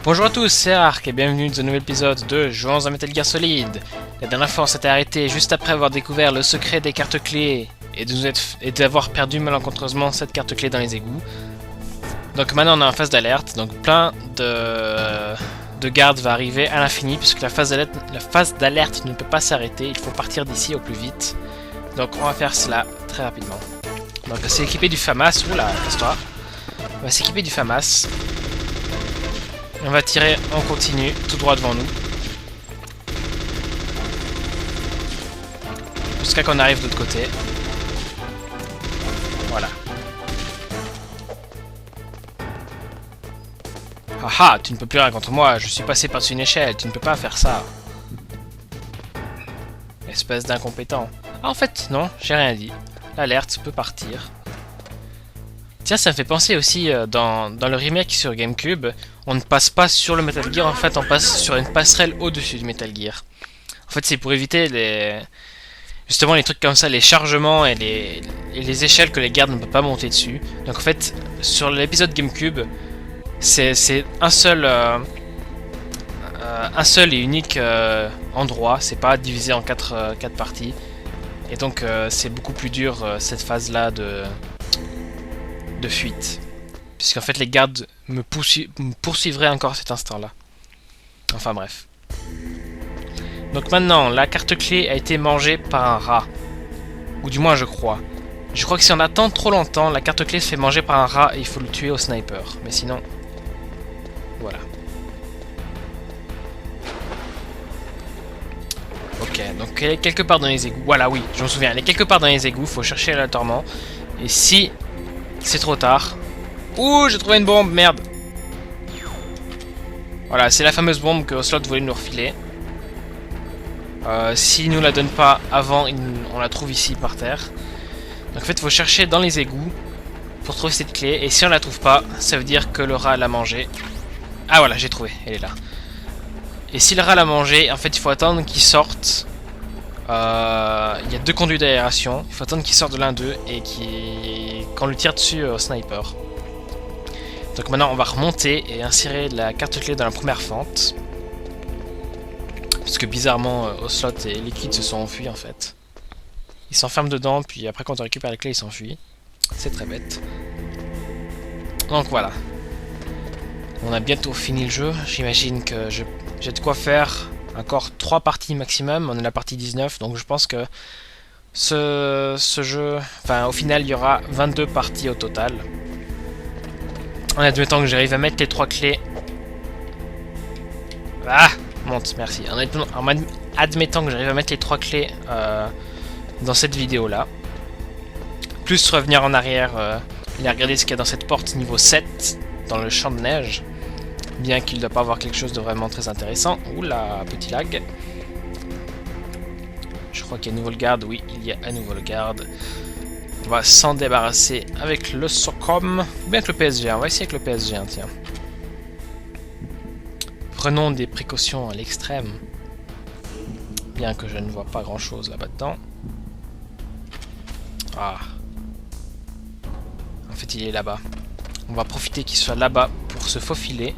Bonjour à tous, c'est Ark et bienvenue dans un nouvel épisode de Jouons à Metal Gear Solid. La dernière fois on s'était arrêté juste après avoir découvert le secret des cartes clés et d'avoir perdu malencontreusement cette carte clé dans les égouts. Donc maintenant on est en phase d'alerte, donc plein de gardes va arriver à l'infini puisque la phase d'alerte ne peut pas s'arrêter, il faut partir d'ici au plus vite. Donc on va faire cela très rapidement. Donc c'est équipé du FAMAS, oula, casse-toi. On va s'équiper du FAMAS. On va tirer en continu, tout droit devant nous. Jusqu'à qu'on arrive de l'autre côté. Voilà. Haha, tu ne peux plus rien contre moi, je suis passé par-dessus une échelle, tu ne peux pas faire ça. Espèce d'incompétent. Ah, en fait, non, j'ai rien dit. L'alerte peut partir. Tiens, ça me fait penser aussi, dans le remake sur GameCube, on ne passe pas sur le Metal Gear, en fait on passe sur une passerelle au-dessus du Metal Gear. En fait c'est pour éviter justement les trucs comme ça, les chargements et les échelles que les gardes ne peuvent pas monter dessus. Donc en fait, sur l'épisode GameCube, c'est un seul et unique endroit, c'est pas divisé en 4 parties. Et donc c'est beaucoup plus dur cette phase-là de fuite. Puisqu'en fait les gardes me poursuivraient encore à cet instant-là. Enfin bref. Donc maintenant, la carte clé a été mangée par un rat. Ou du moins je crois. Je crois que si on attend trop longtemps, la carte clé se fait manger par un rat et il faut le tuer au sniper. Mais sinon... Voilà. Ok, donc elle est quelque part dans les égouts. Voilà, oui, je me souviens. Elle est quelque part dans les égouts, faut chercher aléatoirement. Et si c'est trop tard... Ouh, j'ai trouvé une bombe, merde. Voilà, c'est la fameuse bombe que Ocelot voulait nous refiler. S'il nous la donne pas avant, on la trouve ici par terre. Donc en fait, il faut chercher dans les égouts pour trouver cette clé. Et si on la trouve pas, ça veut dire que le rat l'a mangée. Ah voilà, j'ai trouvé, elle est là. Et si le rat l'a mangée, en fait, il faut attendre qu'il sorte. Il y a 2 conduits d'aération. Il faut attendre qu'il sorte de l'un d'eux et qu'on lui tire dessus au sniper. Donc maintenant on va remonter et insérer la carte clé dans la première fente. Parce que bizarrement Ocelot et Liquid se sont enfuis en fait. Ils s'enferment dedans puis après quand on récupère la clé ils s'enfuient. C'est très bête. Donc voilà. On a bientôt fini le jeu. J'imagine que j'ai de quoi faire encore 3 parties maximum. On est à la partie 19 donc je pense que ce jeu... Enfin au final il y aura 22 parties au total. En admettant que j'arrive à mettre les 3 clés. Ah, monte, merci. En admettant que j'arrive à mettre les 3 clés dans cette vidéo là. Plus revenir en arrière et regarder ce qu'il y a dans cette porte niveau 7 dans le champ de neige. Bien qu'il ne doit pas avoir quelque chose de vraiment très intéressant. Oula, petit lag. Je crois qu'il y a un nouveau le garde. Oui, il y a à nouveau le garde. On va s'en débarrasser avec le SOCOM ou bien avec le PSG. On va essayer avec le PSG, tiens. Prenons des précautions à l'extrême. Bien que je ne vois pas grand chose là-bas dedans. Ah. En fait, il est là-bas. On va profiter qu'il soit là-bas pour se faufiler.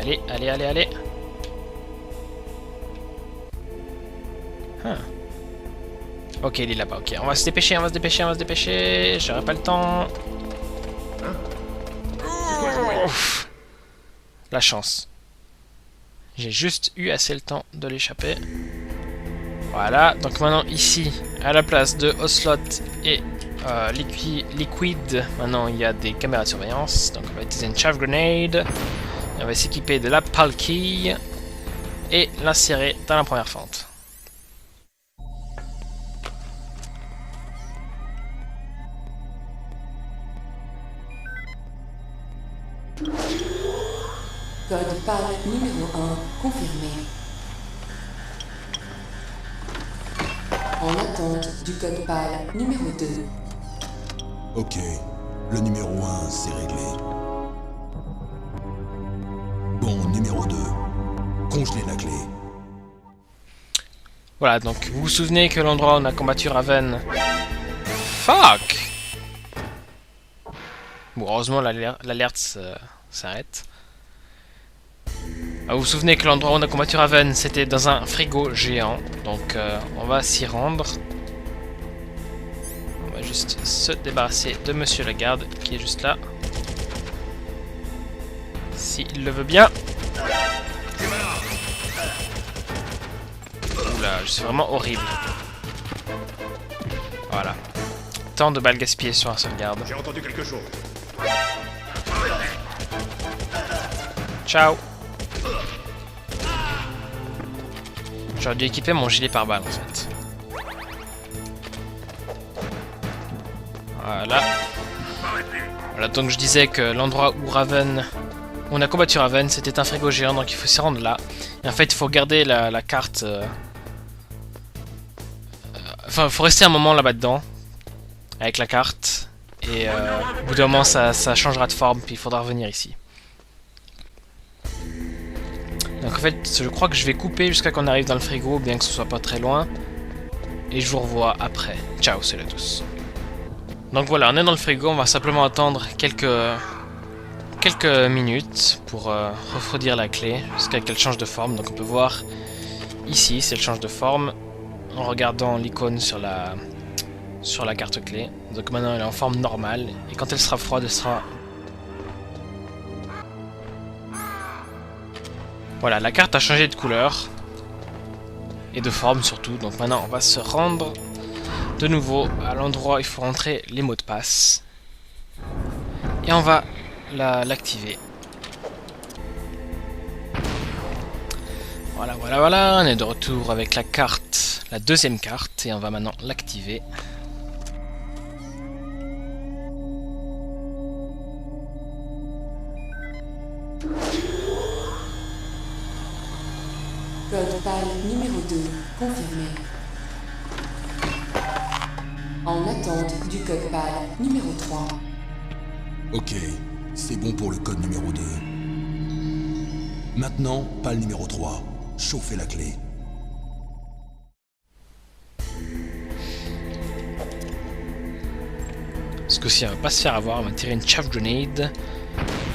Allez, allez, allez, allez. Huh. Ok, il est là-bas, ok. On va se dépêcher, on va se dépêcher, on va se dépêcher. J'aurai pas le temps. Ouf. La chance. J'ai juste eu assez le temps de l'échapper. Voilà, donc maintenant ici, à la place de Ocelot et Liquid, maintenant il y a des caméras de surveillance. Donc on va utiliser une chaff grenade. Et on va s'équiper de la palquille et l'insérer dans la première fente. Code PAL numéro 1 confirmé. En attente du code PAL numéro 2. Ok, le numéro 1 c'est réglé. Bon, numéro 2. Congelez la clé. Voilà, donc vous vous souvenez que l'endroit où on a combattu Raven... Fuck! Bon, heureusement l'alerte s'arrête. Ah, vous vous souvenez que l'endroit où on a combattu Raven, c'était dans un frigo géant. Donc on va s'y rendre. On va juste se débarrasser de Monsieur le garde qui est juste là. S'il le veut bien. Oula, je suis vraiment horrible. Voilà. Tant de balles gaspillées sur un seul garde. J'ai entendu quelque chose. Ciao. J'aurais dû équiper mon gilet pare-balles en fait. Voilà. Voilà, donc je disais que l'endroit où Raven... où on a combattu Raven, c'était un frigo géant, donc il faut s'y rendre là. Et en fait, il faut garder la carte... Enfin, il faut rester un moment là-bas dedans. Avec la carte. Et au bout d'un moment, ça changera de forme, puis il faudra revenir ici. Donc en fait, je crois que je vais couper jusqu'à qu'on arrive dans le frigo, bien que ce soit pas très loin. Et je vous revois après. Ciao, salut à tous. Donc voilà, on est dans le frigo, on va simplement attendre quelques minutes pour refroidir la clé jusqu'à qu'elle change de forme. Donc on peut voir ici si elle change de forme en regardant l'icône sur la carte clé. Donc maintenant elle est en forme normale et quand elle sera froide, elle sera... Voilà, la carte a changé de couleur et de forme surtout. Donc maintenant on va se rendre de nouveau à l'endroit où il faut rentrer les mots de passe. Et on va l'activer. Voilà, voilà, voilà, on est de retour avec la carte, la deuxième carte, et on va maintenant l'activer. Code PAL numéro 2, confirmé. En attente du code PAL numéro 3. Ok, c'est bon pour le code numéro 2. Maintenant, PAL numéro 3. Chauffez la clé. Ce coup-ci, on va pas se faire avoir, on va tirer une chaff grenade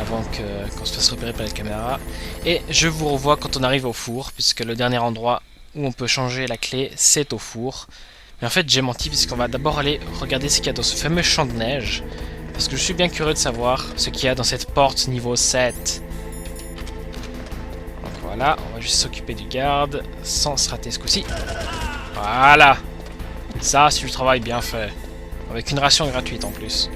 avant qu'on se fasse repérer par la caméra. Et je vous revois quand on arrive au four, puisque le dernier endroit où on peut changer la clé, c'est au four. Mais en fait, j'ai menti, puisqu'on va d'abord aller regarder ce qu'il y a dans ce fameux champ de neige. Parce que je suis bien curieux de savoir ce qu'il y a dans cette porte niveau 7. Donc voilà, on va juste s'occuper du garde, sans se rater ce coup-ci. Voilà. Ça, c'est du travail bien fait. Avec une ration gratuite en plus.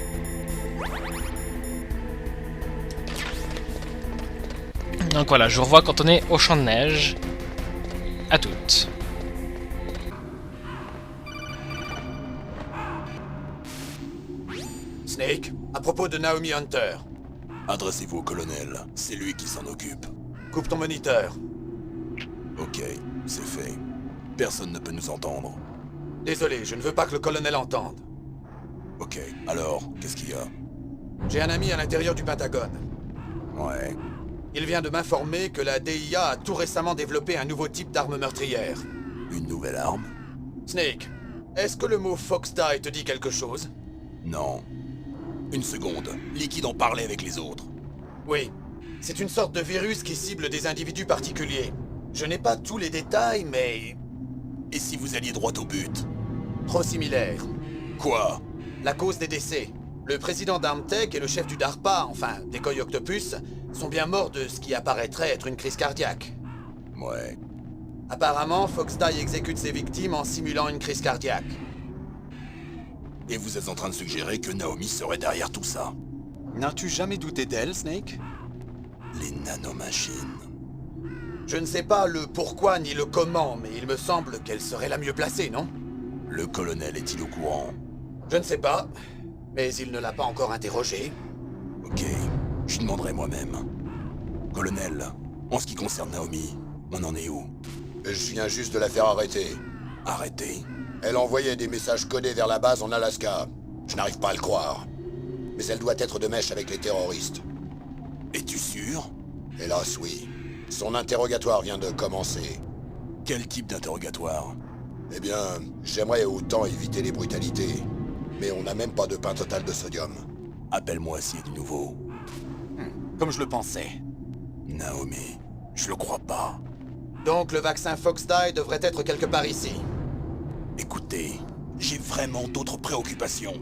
Donc voilà, je vous revois quand on est au champ de neige. À toutes. Snake, à propos de Naomi Hunter, Adressez-vous au colonel, c'est lui qui s'en occupe. coupe ton moniteur. Ok, c'est fait. Personne ne peut nous entendre. Désolé, je ne veux pas que le colonel entende. Ok, alors, qu'est-ce qu'il y a? J'ai un ami à l'intérieur du Pentagone. Ouais. Il vient de m'informer que la DIA a tout récemment développé un nouveau type d'arme meurtrière. Une nouvelle arme? Snake, est-ce que le mot Fox Die te dit quelque chose? Non. Une seconde, Liquide en parlait avec les autres. Oui. C'est une sorte de virus qui cible des individus particuliers. Je n'ai pas tous les détails, mais... Et si vous alliez droit au but? trop similaire. Quoi? La cause des décès. Le président d'Armtech et le chef du DARPA, enfin, Decoy Octopus, sont bien morts de ce qui apparaîtrait être une crise cardiaque. Ouais. Apparemment, Fox Die exécute ses victimes en simulant une crise cardiaque. Et vous êtes en train de suggérer que Naomi serait derrière tout ça? N'as-tu jamais douté d'elle, Snake? Les nanomachines. Je ne sais pas le pourquoi ni le comment, mais il me semble qu'elle serait la mieux placée, non? Le colonel est-il au courant? Je ne sais pas, mais il ne l'a pas encore interrogé. Ok, je demanderai moi-même. Colonel, en ce qui concerne Naomi, on en est où? Je viens juste de la faire arrêter. Arrêtez? Elle envoyait des messages codés vers la base en Alaska. Je n'arrive pas à le croire. Mais elle doit être de mèche avec les terroristes. Es-tu sûr? Hélas, oui. Son interrogatoire vient de commencer. Quel type d'interrogatoire? Eh bien, j'aimerais autant éviter les brutalités. Mais on n'a même pas de pain total de sodium. Appelle-moi s'il y a du nouveau. comme je le pensais. Naomi, je le crois pas. Donc le vaccin Fox-Die devrait être quelque part ici. Écoutez, j'ai vraiment d'autres préoccupations.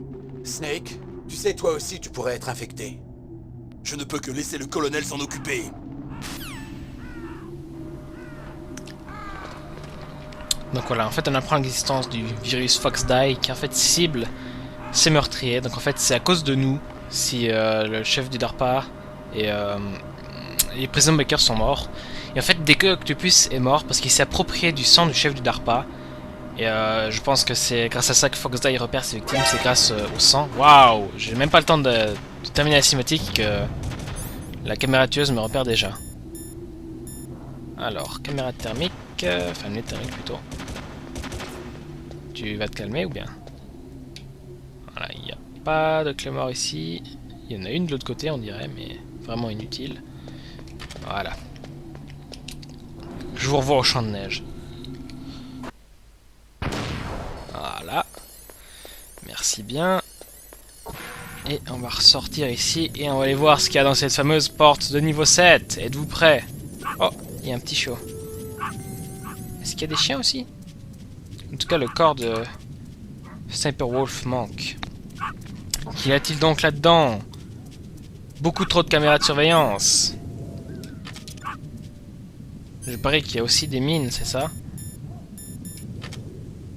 Snake, tu sais, toi aussi, tu pourrais être infecté. Je ne peux que laisser le colonel s'en occuper. Donc voilà, en fait on apprend l'existence du virus Fox-Die qui en fait cible ces meurtriers. Donc en fait c'est à cause de nous si le chef du DARPA et Prison Baker sont morts. Et en fait Decoy Octopus est mort parce qu'il s'est approprié du sang du chef du DARPA. Et je pense que c'est grâce à ça que Fox-Die repère ses victimes, c'est grâce au sang. Waouh, j'ai même pas le temps de terminer la cinématique que la caméra tueuse me repère déjà. Alors, caméra thermique, enfin lunette thermique plutôt. Tu vas te calmer ou bien? Voilà, il n'y a pas de clé mort ici. Il y en a une de l'autre côté on dirait, mais vraiment inutile. Voilà. Je vous revois au champ de neige. Voilà. Merci bien. Et on va ressortir ici et on va aller voir ce qu'il y a dans cette fameuse porte de niveau 7. Êtes-vous prêts? Oh, il y a un petit chiot. Est-ce qu'il y a des chiens aussi? En tout cas, le corps de Sniper Wolf manque. Qu'y a-t-il donc là-dedans? Beaucoup trop de caméras de surveillance. Je parie qu'il y a aussi des mines, c'est ça?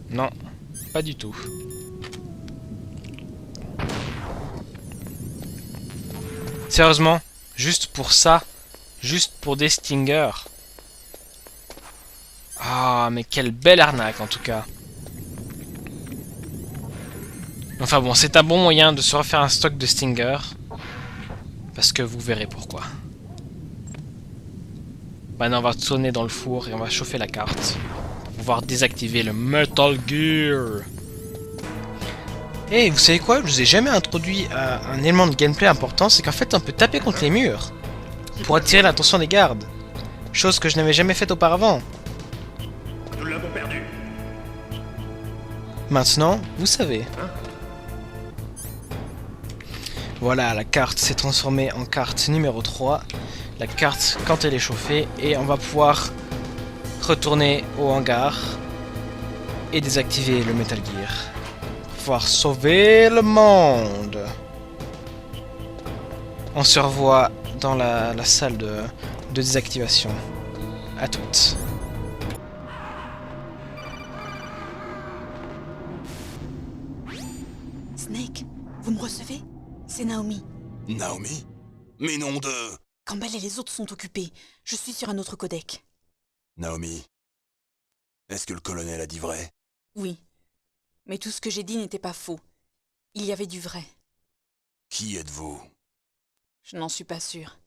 Non, pas du tout. Sérieusement, juste pour ça, juste pour des stingers. Ah, mais quelle belle arnaque en tout cas. Enfin bon, c'est un bon moyen de se refaire un stock de stingers. Parce que vous verrez pourquoi. Maintenant on va tourner dans le four et on va chauffer la carte. Pour pouvoir désactiver le Metal Gear. Et vous savez quoi? Je vous ai jamais introduit un élément de gameplay important, c'est qu'en fait on peut taper contre les murs. Pour attirer l'attention des gardes. Chose que je n'avais jamais faite auparavant. Nous l'avons perdu. Maintenant, vous savez. Voilà, la carte s'est transformée en carte numéro 3. La carte quand elle est chauffée. Et on va pouvoir retourner au hangar et désactiver le Metal Gear. Pour pouvoir sauver le monde. On se revoit dans la salle de désactivation. À toutes. Snake, vous me recevez? C'est Naomi. Naomi? Mais nom de... Campbell et les autres sont occupés. Je suis sur un autre codec. Naomi, est-ce que le colonel a dit vrai? Oui. Mais tout ce que j'ai dit n'était pas faux. Il y avait du vrai. Qui êtes-vous? Je n'en suis pas sûre.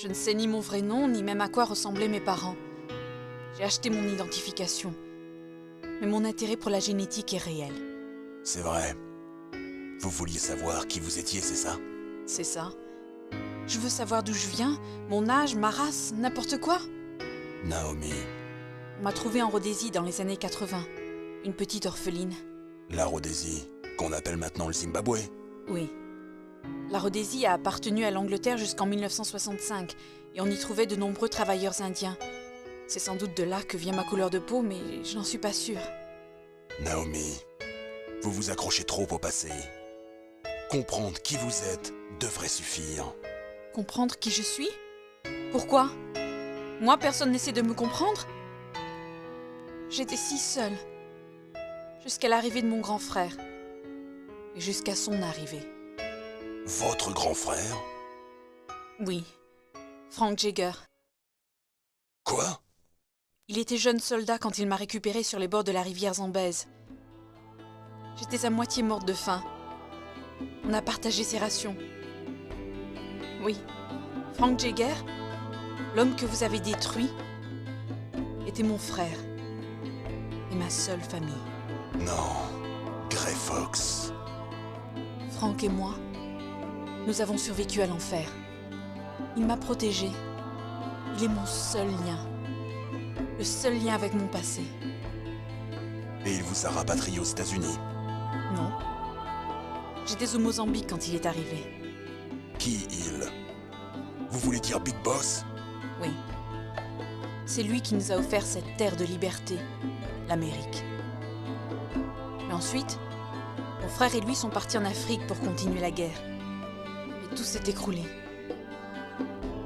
Je ne sais ni mon vrai nom, ni même à quoi ressemblaient mes parents. J'ai acheté mon identification. Mais mon intérêt pour la génétique est réel. C'est vrai. Vous vouliez savoir qui vous étiez, c'est ça? C'est ça. Je veux savoir d'où je viens, mon âge, ma race, n'importe quoi. Naomi, On m'a trouvée en Rhodésie dans les années 80. Une petite orpheline. la Rhodésie, qu'on appelle maintenant le Zimbabwe. Oui. La Rhodésie a appartenu à l'Angleterre jusqu'en 1965 et on y trouvait de nombreux travailleurs indiens. C'est sans doute de là que vient ma couleur de peau, mais je n'en suis pas sûre. Naomi, vous vous accrochez trop au passé. Comprendre qui vous êtes devrait suffire. Comprendre qui je suis? Pourquoi? Moi, personne n'essaie de me comprendre? J'étais si seule. Jusqu'à l'arrivée de mon grand frère. Et jusqu'à son arrivée. Votre grand frère? Oui. Frank Jaeger. Quoi? Il était jeune soldat quand il m'a récupéré sur les bords de la rivière Zambèze. J'étais à moitié morte de faim. On a partagé ses rations. Oui, Frank Jaeger, l'homme que vous avez détruit, était mon frère. Et ma seule famille. Non, Grey Fox. Frank et moi, nous avons survécu à l'enfer. Il m'a protégée. Il est mon seul lien. Le seul lien avec mon passé. Et il vous a rapatrié aux États-Unis. Non. J'étais au Mozambique quand il est arrivé. Qui il? Vous voulez dire Big Boss? Oui. C'est lui qui nous a offert cette terre de liberté, l'Amérique. Mais ensuite, mon frère et lui sont partis en Afrique pour continuer la guerre. Et tout s'est écroulé.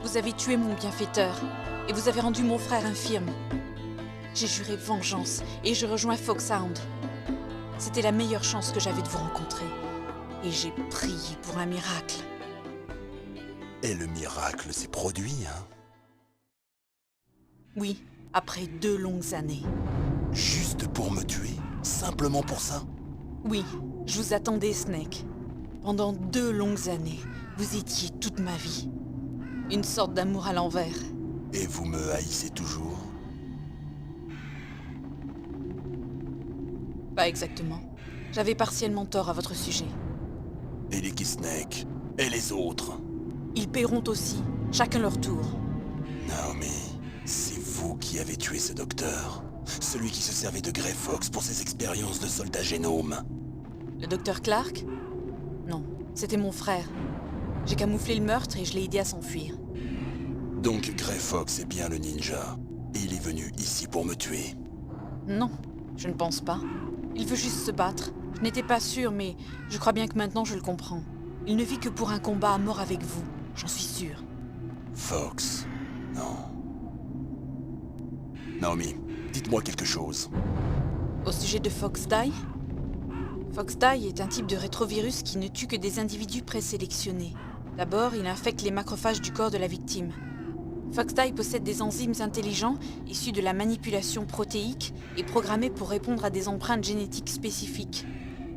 Vous avez tué mon bienfaiteur et vous avez rendu mon frère infirme. J'ai juré vengeance et je rejoins Foxhound. C'était la meilleure chance que j'avais de vous rencontrer. Et j'ai prié pour un miracle. Et le miracle s'est produit, hein? Oui, après 2 longues années. Juste pour me tuer? Simplement pour ça? Oui, je vous attendais, Snake. Pendant 2 longues années, vous étiez toute ma vie. Une sorte d'amour à l'envers. Et vous me haïssez toujours? Pas exactement. J'avais partiellement tort à votre sujet. Et les Snake? Et les autres? Ils paieront aussi, chacun leur tour. Naomi, c'est vous qui avez tué ce docteur. Celui qui se servait de Grey Fox pour ses expériences de soldat génome. Le docteur Clark? Non, c'était mon frère. J'ai camouflé le meurtre et je l'ai aidé à s'enfuir. Donc Grey Fox est bien le ninja. Et il est venu ici pour me tuer. Non, je ne pense pas. Il veut juste se battre. Je n'étais pas sûre, mais je crois bien que maintenant je le comprends. Il ne vit que pour un combat à mort avec vous, j'en suis sûre. Fox, non. Naomi, dites-moi quelque chose. Au sujet de Fox-Die? Fox-Die est un type de rétrovirus qui ne tue que des individus présélectionnés. D'abord, il infecte les macrophages du corps de la victime. Fox-Die possède des enzymes intelligents issus de la manipulation protéique et programmés pour répondre à des empreintes génétiques spécifiques.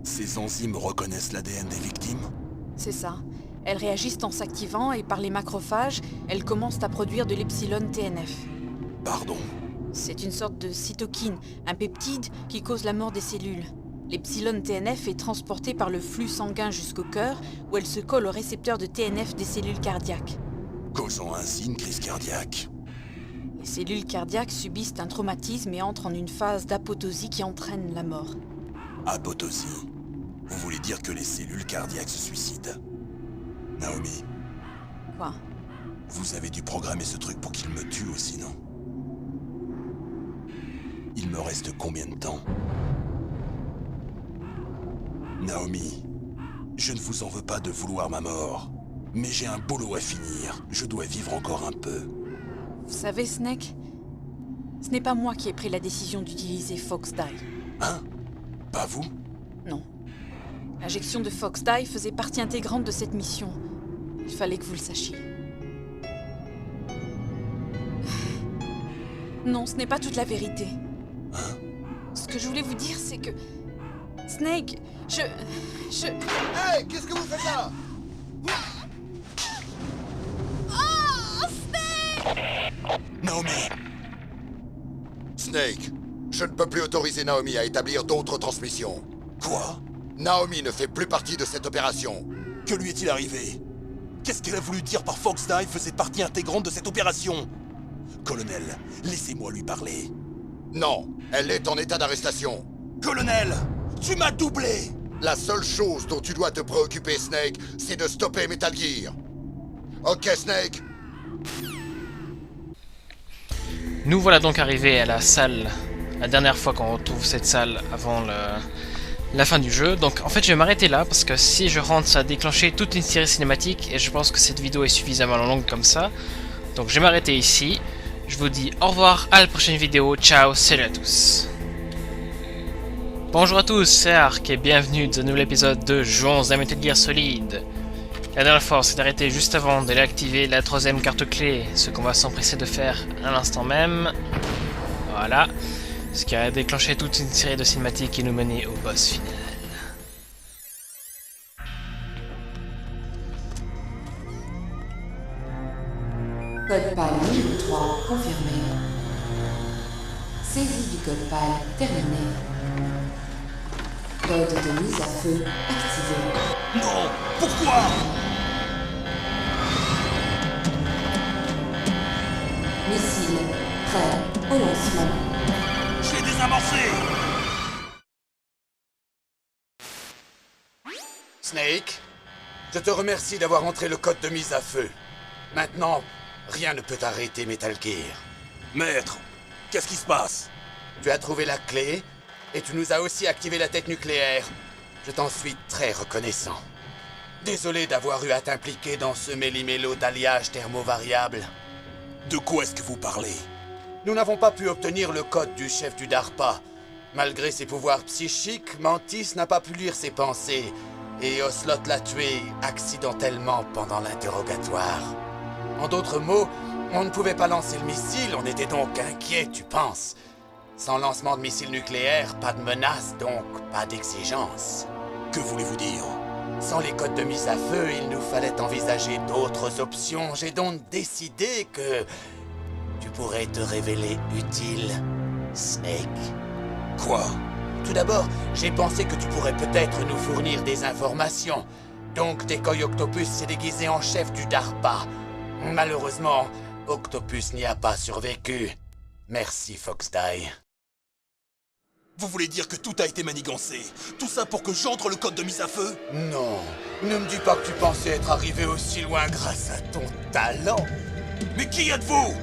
Ces enzymes reconnaissent l'ADN des victimes? C'est ça. Elles réagissent en s'activant et par les macrophages, elles commencent à produire de l'epsilon TNF. Pardon? C'est une sorte de cytokine, un peptide qui cause la mort des cellules. L'epsilon TNF est transporté par le flux sanguin jusqu'au cœur, où elle se colle au récepteur de TNF des cellules cardiaques. Causant ainsi une crise cardiaque. Les cellules cardiaques subissent un traumatisme et entrent en une phase d'apoptosie qui entraîne la mort. Apoptosie. Vous voulez dire que les cellules cardiaques se suicident? Naomi, Quoi? vous avez dû programmer ce truc pour qu'il me tue aussi, non? Il me reste combien de temps? Naomi, je ne vous en veux pas de vouloir ma mort. Mais j'ai un boulot à finir. Je dois vivre encore un peu. Vous savez, Snake, ce n'est pas moi qui ai pris la décision d'utiliser Fox-Die. Hein? Pas vous? Non. L'injection de Fox-Die faisait partie intégrante de cette mission. Il fallait que vous le sachiez. Non, ce n'est pas toute la vérité. Hein? Ce que je voulais vous dire, c'est que... Snake, je... Hey, qu'est-ce que vous faites là? Naomi! Snake, je ne peux plus autoriser Naomi à établir d'autres transmissions. Quoi? Naomi ne fait plus partie de cette opération. Que lui est-il arrivé? Qu'est-ce qu'elle a voulu dire par Fox-Die faisait partie intégrante de cette opération? Colonel, laissez-moi lui parler. Non, elle est en état d'arrestation. Colonel! Tu m'as doublé! La seule chose dont tu dois te préoccuper, Snake, c'est de stopper Metal Gear. Ok, Snake? Nous voilà donc arrivés à la salle, la dernière fois qu'on retrouve cette salle avant la fin du jeu. Donc en fait je vais m'arrêter là parce que si je rentre ça va déclencher toute une série cinématique et je pense que cette vidéo est suffisamment longue comme ça. Donc je vais m'arrêter ici. Je vous dis au revoir à la prochaine vidéo. Ciao, salut à tous. Bonjour à tous, c'est Ark et bienvenue dans un nouvel épisode de Jouons à Metal Gear Solid. La dernière fois on s'est arrêté juste avant d'aller activer la 3ème carte clé, ce qu'on va s'empresser de faire à l'instant même. Voilà, ce qui a déclenché toute une série de cinématiques et nous mener au boss final. Code PAL numéro 3 confirmé. Saisie du code PAL terminée. Code de mise à feu activé. Non! Pourquoi? Missile prêt au lancement. Je l'ai désamorcé! Snake, je te remercie d'avoir entré le code de mise à feu. Maintenant, rien ne peut arrêter Metal Gear. Maître, qu'est-ce qui se passe? Tu as trouvé la clé, et tu nous as aussi activé la tête nucléaire. Je t'en suis très reconnaissant. Désolé d'avoir eu à t'impliquer dans ce méli-mélo d'alliage thermovariable. De quoi est-ce que vous parlez? Nous n'avons pas pu obtenir le code du chef du DARPA. Malgré ses pouvoirs psychiques, Mantis n'a pas pu lire ses pensées, et Ocelot l'a tué accidentellement pendant l'interrogatoire. En d'autres mots, on ne pouvait pas lancer le missile, on était donc inquiets, tu penses. Sans lancement de missile nucléaire, pas de menace, donc pas d'exigence. Que voulez-vous dire? Sans les codes de mise à feu, il nous fallait envisager d'autres options. J'ai donc décidé que tu pourrais te révéler utile, Snake. Quoi? Tout d'abord, j'ai pensé que tu pourrais peut-être nous fournir des informations. Donc, Decoy Octopus s'est déguisé en chef du DARPA. Malheureusement, Octopus n'y a pas survécu. Merci, Foxdie. Vous voulez dire que tout a été manigancé? Tout ça pour que j'entre le code de mise à feu? Non, ne me dis pas que tu pensais être arrivé aussi loin grâce à ton talent. Mais qui êtes-vous?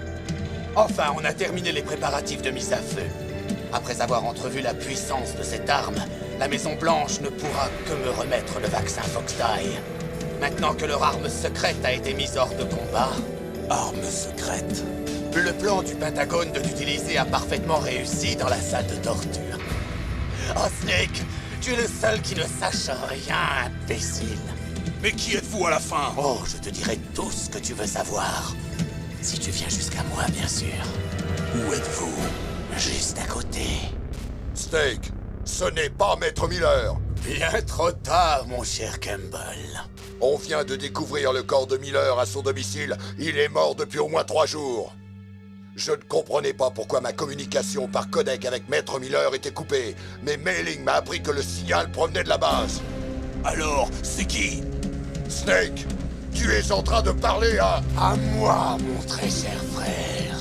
Enfin, on a terminé les préparatifs de mise à feu. Après avoir entrevu la puissance de cette arme, la Maison-Blanche ne pourra que me remettre le vaccin Foxdie. Maintenant que leur arme secrète a été mise hors de combat... Arme secrète? Le plan du Pentagone de l'utiliser a parfaitement réussi dans la salle de torture. Oh Snake, tu es le seul qui ne sache rien, imbécile. Mais qui êtes-vous à la fin? Oh, je te dirai tout ce que tu veux savoir. Si tu viens jusqu'à moi, bien sûr. Où êtes-vous? Juste à côté. Snake, ce n'est pas Maître Miller. Bien trop tard, mon cher Campbell. On vient de découvrir le corps de Miller à son domicile. Il est mort depuis au moins 3 jours. Je ne comprenais pas pourquoi ma communication par codec avec Maître Miller était coupée, mais Mailing m'a appris que le signal provenait de la base. Alors, c'est qui? Snake, tu es en train de parler à... À moi, mon très cher frère.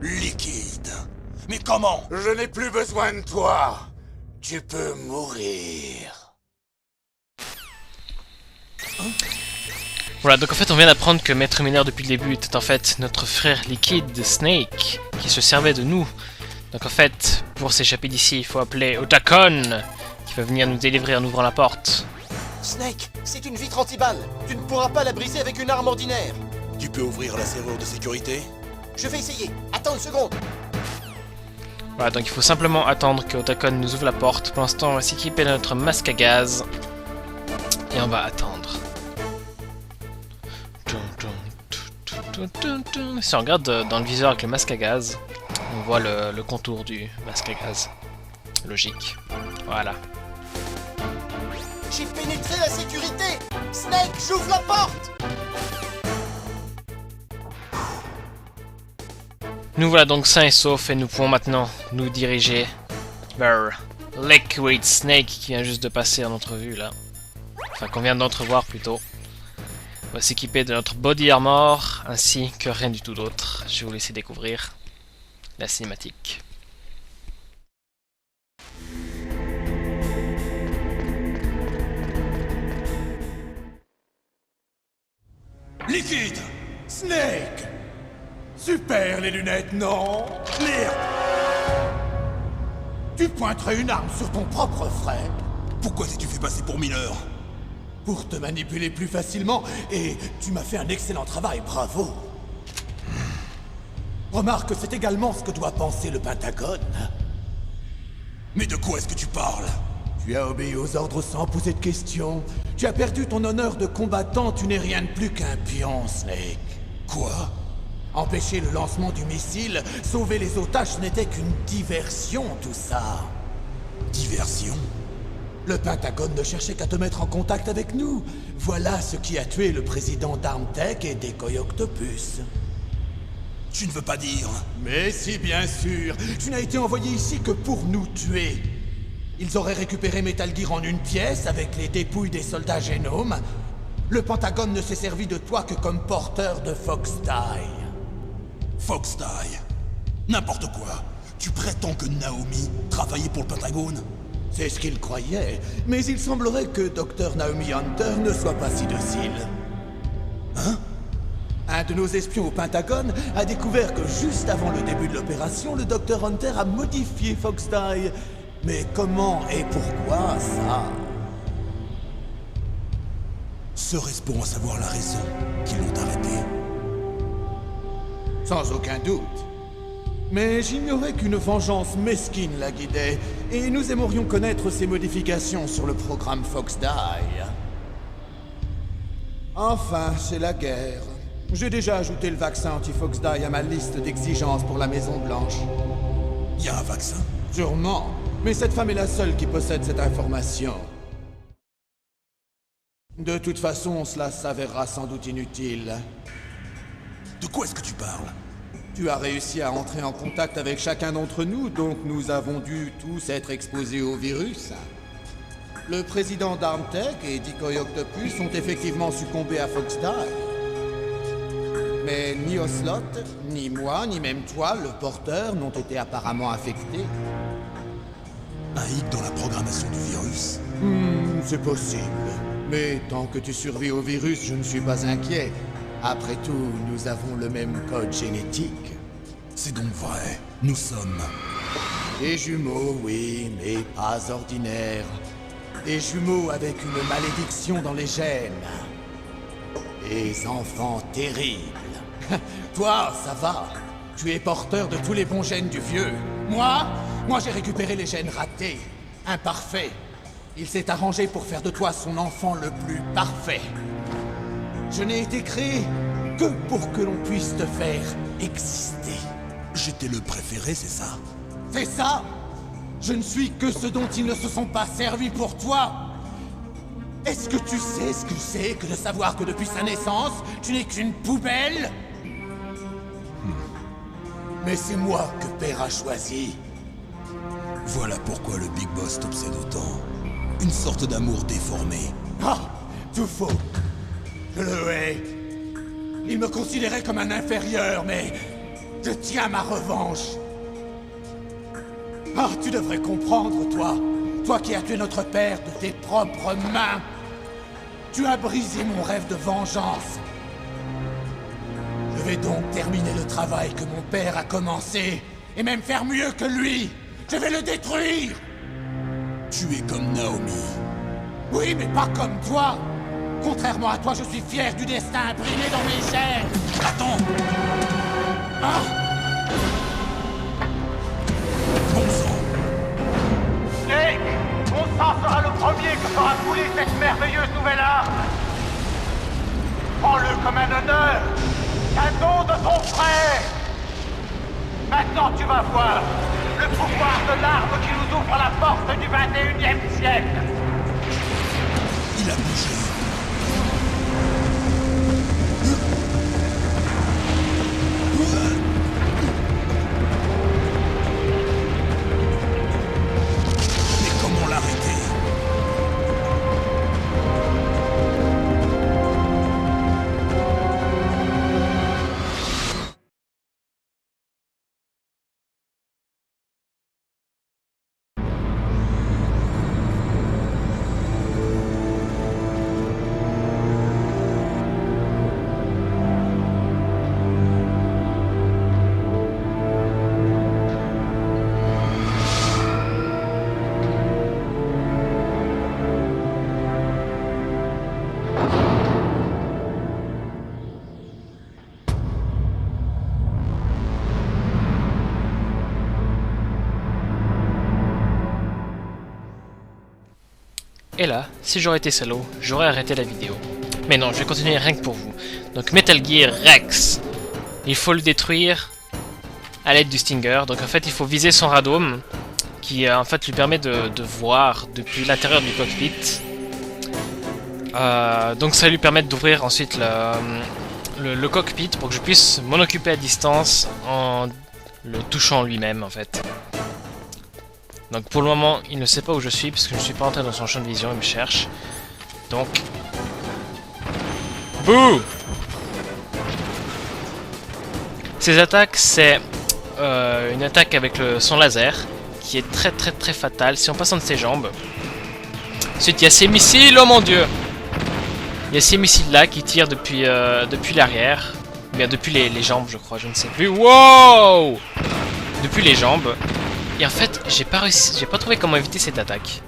Liquide. Mais comment? Je n'ai plus besoin de toi. Tu peux mourir. Voilà, donc en fait on vient d'apprendre que Maître Miller depuis le début était en fait notre frère liquide Snake, qui se servait de nous. Donc en fait, pour s'échapper d'ici, il faut appeler Otacon, qui va venir nous délivrer en ouvrant la porte. Snake, c'est une vitre anti-balle. Tu ne pourras pas la briser avec une arme ordinaire. Tu peux ouvrir la serrure de sécurité? Je vais essayer. Attends une seconde. Voilà, donc il faut simplement attendre que Otacon nous ouvre la porte. Pour l'instant, on va s'équiper de notre masque à gaz. Et on va attendre. Si on regarde dans le viseur avec le masque à gaz, on voit le contour du masque à gaz. Logique. Voilà. J'ai pénétré la sécurité. Snake, j'ouvre la porte. Nous voilà donc sains et saufs et nous pouvons maintenant nous diriger vers Liquid Snake qui vient juste de passer en entrevue là. Enfin qu'on vient d'entrevoir plutôt. On va s'équiper de notre body armor ainsi que rien du tout d'autre. Je vais vous laisser découvrir la cinématique. Liquide! Snake! Super les lunettes, non? Merde! Tu pointerais une arme sur ton propre frère Pourquoi t'es-tu fait passer pour Miller? pour te manipuler plus facilement et tu m'as fait un excellent travail, bravo. Remarque, c'est également ce que doit penser le Pentagone. Mais de quoi est-ce que tu parles? Tu as obéi aux ordres sans poser de questions. Tu as perdu ton honneur de combattant, tu n'es rien de plus qu'un pion, Snake. Quoi? Empêcher le lancement du missile, sauver les otages, ce n'était qu'une diversion, tout ça. Diversion? Le Pentagone ne cherchait qu'à te mettre en contact avec nous. Voilà ce qui a tué le président d'Armtech et Decoy Octopus. Tu ne veux pas dire? Mais si, bien sûr. Tu n'as été envoyé ici que pour nous tuer. Ils auraient récupéré Metal Gear en une pièce avec les dépouilles des soldats génomes. Le Pentagone ne s'est servi de toi que comme porteur de Foxdie. Foxdie? N'importe quoi. Tu prétends que Naomi travaillait pour le Pentagone? C'est ce qu'il croyait, mais il semblerait que Dr. Naomi Hunter ne soit pas si docile. Hein? Un de nos espions au Pentagone a découvert que juste avant le début de l'opération, le Dr. Hunter a modifié Foxdie. Mais comment et pourquoi, ça? Serait-ce pour en savoir la raison qu'ils l'ont arrêté? Sans aucun doute. Mais j'ignorais qu'une vengeance mesquine la guidait, et nous aimerions connaître ses modifications sur le programme Foxdie. Enfin, c'est la guerre. J'ai déjà ajouté le vaccin anti-Foxdie à ma liste d'exigences pour la Maison Blanche. Il y a un vaccin? Sûrement, mais cette femme est la seule qui possède cette information. De toute façon, cela s'avérera sans doute inutile. De quoi est-ce que tu parles? Tu as réussi à entrer en contact avec chacun d'entre nous, donc nous avons dû tous être exposés au virus. Le président d'Armtech et Decoy Octopus ont effectivement succombé à Foxdie. Mais ni Ocelot, ni moi, ni même toi, le porteur, n'ont été apparemment affectés. Un hic dans la programmation du virus? C'est possible. Mais tant que tu survis au virus, je ne suis pas inquiet. Après tout, nous avons le même code génétique. C'est donc vrai. Nous sommes... Des jumeaux, oui, mais pas ordinaires. Des jumeaux avec une malédiction dans les gènes. Des enfants terribles. Toi, ça va. Tu es porteur de tous les bons gènes du vieux. Moi j'ai récupéré les gènes ratés, imparfaits. Il s'est arrangé pour faire de toi son enfant le plus parfait. Je n'ai été créé que pour que l'on puisse te faire exister. J'étais le préféré, c'est ça? C'est ça? Je ne suis que ce dont ils ne se sont pas servis pour toi. Est-ce que tu sais ce que c'est que de savoir que depuis sa naissance, tu n'es qu'une poubelle? Mais c'est moi que Père a choisi. Voilà pourquoi le Big Boss t'obsède autant. Une sorte d'amour déformé. Ah! Tout faux. Je le hais. Il me considérait comme un inférieur, mais je tiens ma revanche. Ah, tu devrais comprendre, toi. Toi qui as tué notre père de tes propres mains. Tu as brisé mon rêve de vengeance. Je vais donc terminer le travail que mon père a commencé, et même faire mieux que lui. Je vais le détruire. Tu es comme Naomi. Oui, mais pas comme toi. Contrairement à toi, je suis fier du destin imprimé dans mes gènes. Attends! Ah! Bon sang! Snake, mon sang sera le premier que fera couler cette merveilleuse nouvelle arme. Prends-le comme un honneur, un don de ton frère. Maintenant tu vas voir le pouvoir de l'arme qui nous ouvre la porte du 21e siècle. Il a bougé. Mais comment l'arrêter? Et là, si j'aurais été salaud, j'aurais arrêté la vidéo. Mais non, je vais continuer rien que pour vous. Donc Metal Gear Rex. Il faut le détruire à l'aide du Stinger. Donc en fait, il faut viser son radome, qui en fait lui permet de voir depuis l'intérieur du cockpit. Donc ça va lui permettre d'ouvrir ensuite le cockpit pour que je puisse m'en occuper à distance en le touchant lui-même en fait. Donc pour le moment, il ne sait pas où je suis, parce que je ne suis pas entré dans son champ de vision, il me cherche. Donc... Bouh! Ses attaques, c'est une attaque avec son laser, qui est très très très fatal si on passe entre ses jambes. Ensuite, il y a ces missiles, oh mon dieu! Il y a ces missiles là qui tirent depuis l'arrière. Bien depuis les jambes, je crois, je ne sais plus. Wow! Depuis les jambes. Et en fait, j'ai pas trouvé comment éviter cette attaque.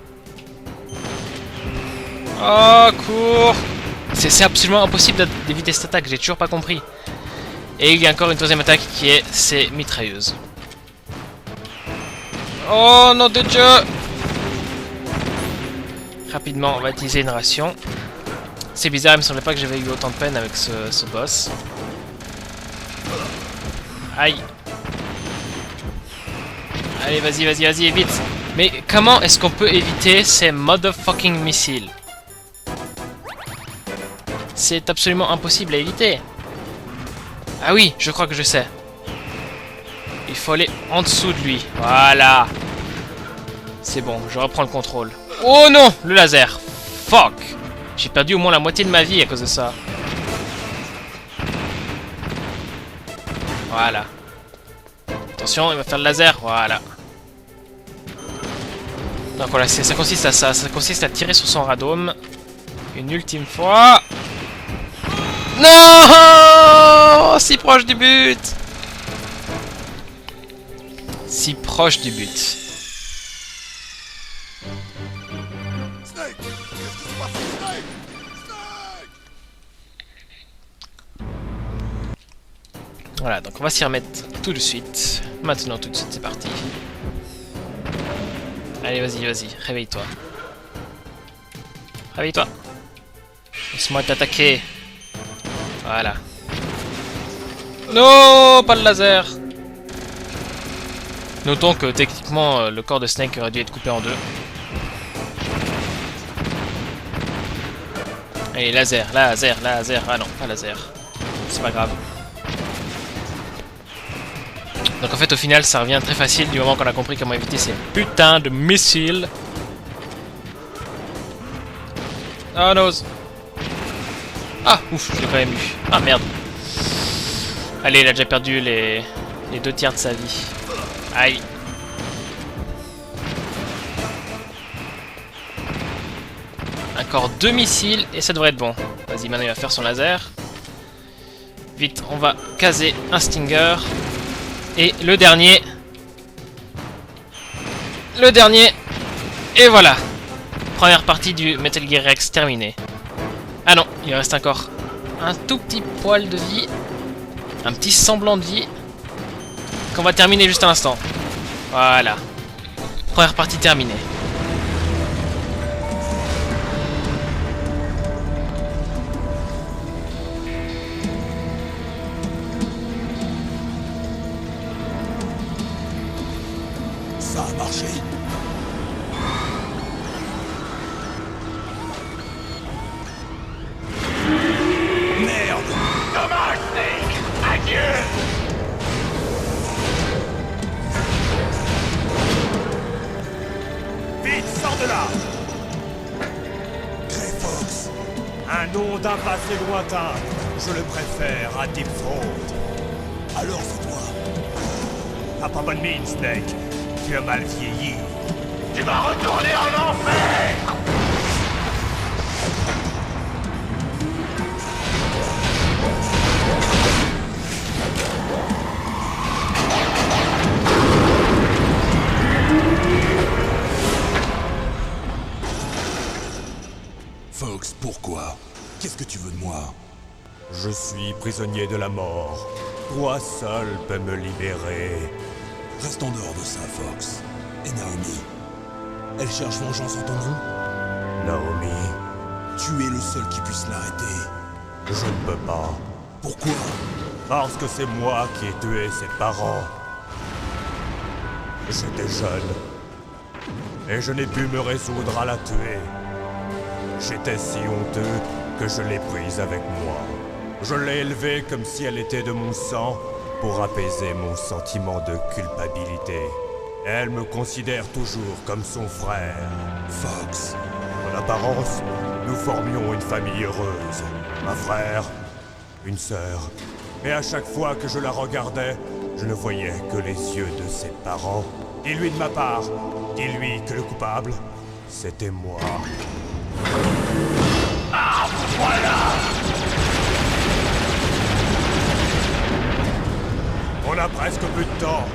Oh, cours! C'est absolument impossible d'éviter cette attaque, j'ai toujours pas compris. Et il y a encore une troisième attaque qui est ces mitrailleuses. Oh, nom de Dieu! Rapidement, on va utiliser une ration. C'est bizarre, il me semblait pas que j'avais eu autant de peine avec ce boss. Aïe! Allez, vas-y, vite! Mais comment est-ce qu'on peut éviter ces motherfucking missiles? C'est absolument impossible à éviter. Ah oui, je crois que je sais. Il faut aller en dessous de lui. Voilà. C'est bon, je reprends le contrôle. Oh non, le laser. Fuck. J'ai perdu au moins la moitié de ma vie à cause de ça. Voilà. Attention, il va faire le laser. Voilà. Donc voilà, ça consiste à ça. Ça consiste à tirer sur son radome. Une ultime fois. Non! Si proche du but! Si proche du but. Snake! Qu'est-ce qui se passe, Snake? Snake! Voilà, donc on va s'y remettre tout de suite. Maintenant, tout de suite, c'est parti. Allez, vas-y, réveille-toi. Réveille-toi. Laisse-moi t'attaquer. Voilà. Non, pas le laser. Notons que techniquement le corps de Snake aurait dû être coupé en deux. Allez, laser. Ah non, pas laser. C'est pas grave. Donc en fait au final ça revient très facile du moment qu'on a compris comment éviter ces putains de missiles. Ah non. Ah ouf, je l'ai quand même eu. Ah merde. Allez, il a déjà perdu les 2 tiers de sa vie. Aïe. Encore 2 missiles et ça devrait être bon. Vas-y, maintenant il va faire son laser. Vite, on va caser un Stinger. Et le dernier. Et voilà. Première partie du Metal Gear Rex terminée. Ah non, il reste encore un tout petit poil de vie. Un petit semblant de vie. Qu'on va terminer juste à l'instant. Voilà. Première partie terminée. Ça a marché. Merde! Dommage, Snake! Adieu! Vite, sors de là! Grey Fox! Un nom d'un passé lointain. Je le préfère à Deep Throat. Alors c'est toi. T'as pas bonne mine, Snake. Tu as mal vieilli. Tu vas retourner en enfer! Fox, pourquoi? Qu'est-ce que tu veux de moi? Je suis prisonnier de la mort. Toi seul peux me libérer. Reste en dehors de ça, Fox. Et Naomi? Elle cherche vengeance en ton nom? Naomi, Tu es le seul qui puisse l'arrêter. je ne peux pas. Pourquoi? Parce que c'est moi qui ai tué ses parents. J'étais jeune. Et je n'ai pu me résoudre à la tuer. J'étais si honteux que je l'ai prise avec moi. Je l'ai élevée comme si elle était de mon sang pour apaiser mon sentiment de culpabilité. Elle me considère toujours comme son frère. Fox. En apparence, nous formions une famille heureuse. Un frère, une sœur. Mais à chaque fois que je la regardais, je ne voyais que les yeux de ses parents. Dis-lui de ma part. Dis-lui que le coupable, c'était moi. Ah, voilà! On a presque plus de temps.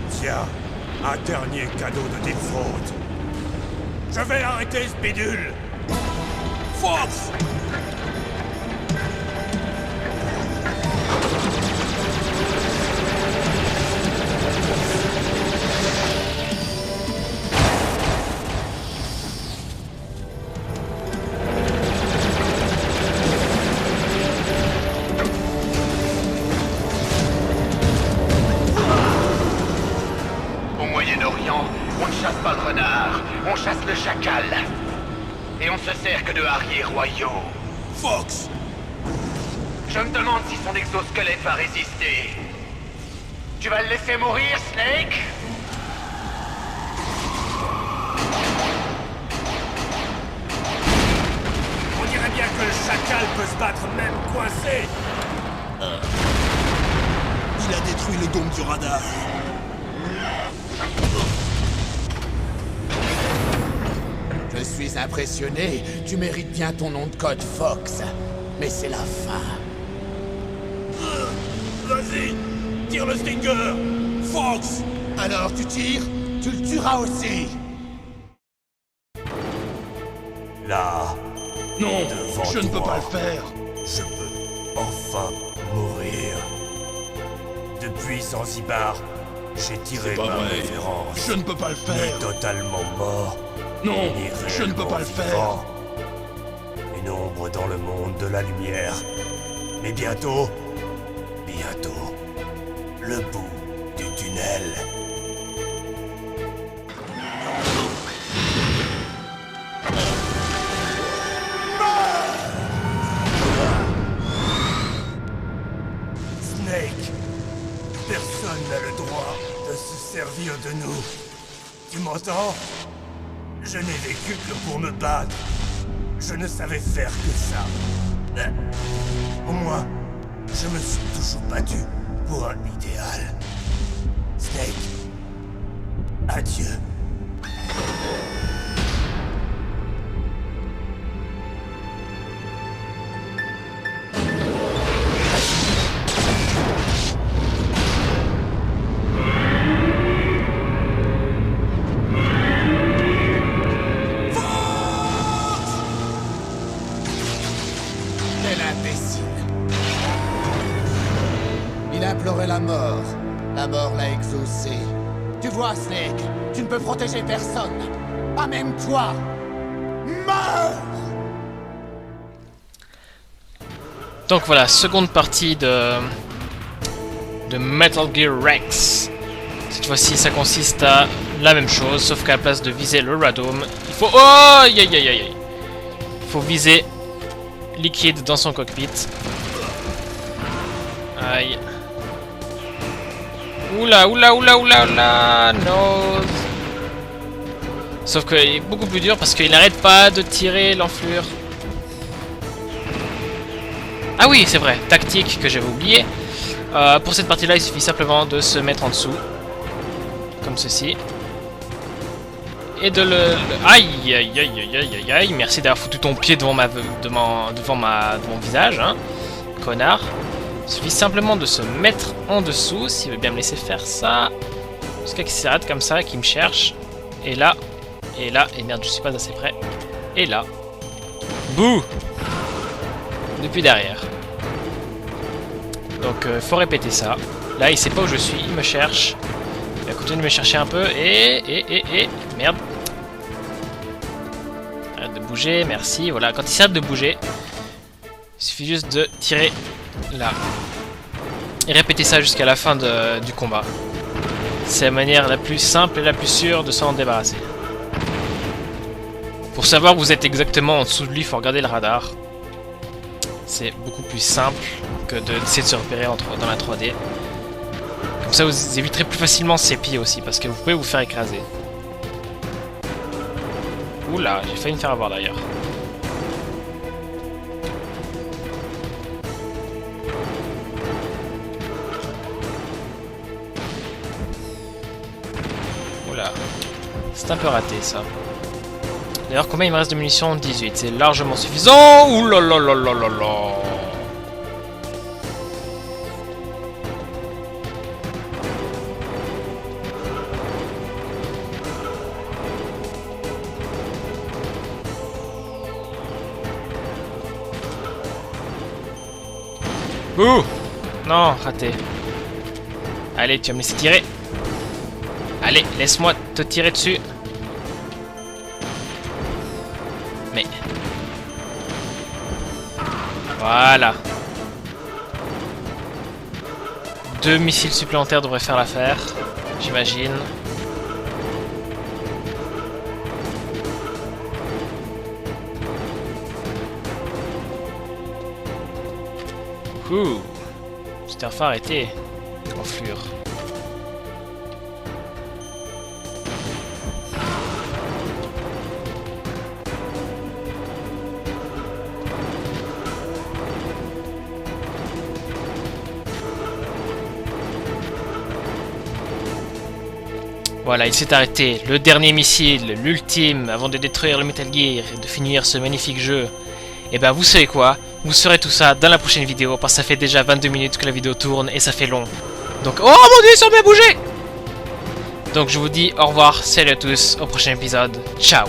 Tiens, un dernier cadeau de Deep Throat. Je vais arrêter ce bidule. Fox! Au Moyen-Orient, on ne chasse pas le renard, on chasse le chacal. Et on se sert que de harriers royaux. Fox! Je me demande si son exosquelette va résister. Tu vas le laisser mourir, Snake? On dirait bien que le chacal peut se battre même coincé. Il a détruit le dôme du radar. Je suis impressionné. Tu mérites bien ton nom de code, Fox. Mais c'est la fin. Vas-y, tire le Stinger. Fox! Alors tu tires, tu le tueras aussi. Là, Non, devant je ne peux toi, pas le faire. Je peux enfin mourir. Depuis Zanzibar, j'ai tiré pas ma vrai. révérence. Je ne peux pas le Ni faire. totalement mort, Non, ni je ne peux pas le réellement faire. vivant. Une ombre dans le monde de la lumière. Mais bientôt, le bout du tunnel. Snake, personne n'a le droit de se servir de nous. Tu m'entends? Je n'ai vécu que pour me battre. Je ne savais faire que ça. Au moins, je me suis toujours battu pour un idéal. Snake, adieu. Quel imbécile. Il implorait la mort. La mort l'a exaucé. Tu vois, Snake, tu ne peux protéger personne. Pas même toi. Meurs! Donc voilà, seconde partie de Metal Gear Rex. Cette fois-ci, ça consiste à la même chose, sauf qu'à la place de viser le radome, il faut... Oh, aïe aïe aïe aïe. Il faut viser Liquid dans son cockpit. Aïe. Oula, oula, oula, oula, oula, no. Sauf qu'il est beaucoup plus dur parce qu'il n'arrête pas de tirer l'enflure. Ah oui, c'est vrai, tactique que j'avais oublié. Pour cette partie-là, il suffit simplement de se mettre en dessous. Comme ceci. Et de le... Aïe, aïe, aïe, aïe, aïe, aïe, aïe. Merci d'avoir foutu ton pied devant mon visage, hein. Connard. Il suffit simplement de se mettre en dessous, s'il veut bien me laisser faire ça. Jusqu'à qu'il s'arrête comme ça, qu'il me cherche. Et là, et merde, je suis pas assez près. Et là. Bouh! Depuis derrière. Donc, faut répéter ça. Là, il sait pas où je suis, il me cherche. Il va continuer de me chercher un peu. Et... Merde. Arrête de bouger, merci. Voilà, quand il s'arrête de bouger, il suffit juste de tirer là. Et répéter ça jusqu'à la fin du combat. C'est la manière la plus simple et la plus sûre de s'en débarrasser. Pour savoir où vous êtes exactement en dessous de lui, il faut regarder le radar. C'est beaucoup plus simple que d'essayer de se repérer dans la 3D. Comme ça, vous éviterez plus facilement ses pieds aussi, parce que vous pouvez vous faire écraser. Oula, j'ai failli me faire avoir d'ailleurs. C'est un peu raté ça. D'ailleurs, combien il me reste de munitions? 18, c'est largement suffisant. Ouh là là là là là là. Ouh! Non, raté. Allez, tu vas me laisser tirer. Allez, laisse-moi te tirer dessus. Mais... Voilà. 2 missiles supplémentaires devraient faire l'affaire, j'imagine. Ouh, c'était enfin arrêté. Enflure. Voilà, il s'est arrêté. Le dernier missile, l'ultime, avant de détruire le Metal Gear et de finir ce magnifique jeu. Et ben vous savez quoi? Vous saurez tout ça dans la prochaine vidéo, parce que ça fait déjà 22 minutes que la vidéo tourne et ça fait long. Donc, oh mon dieu, ils sont bien bougés! Donc je vous dis au revoir, salut à tous, au prochain épisode, ciao!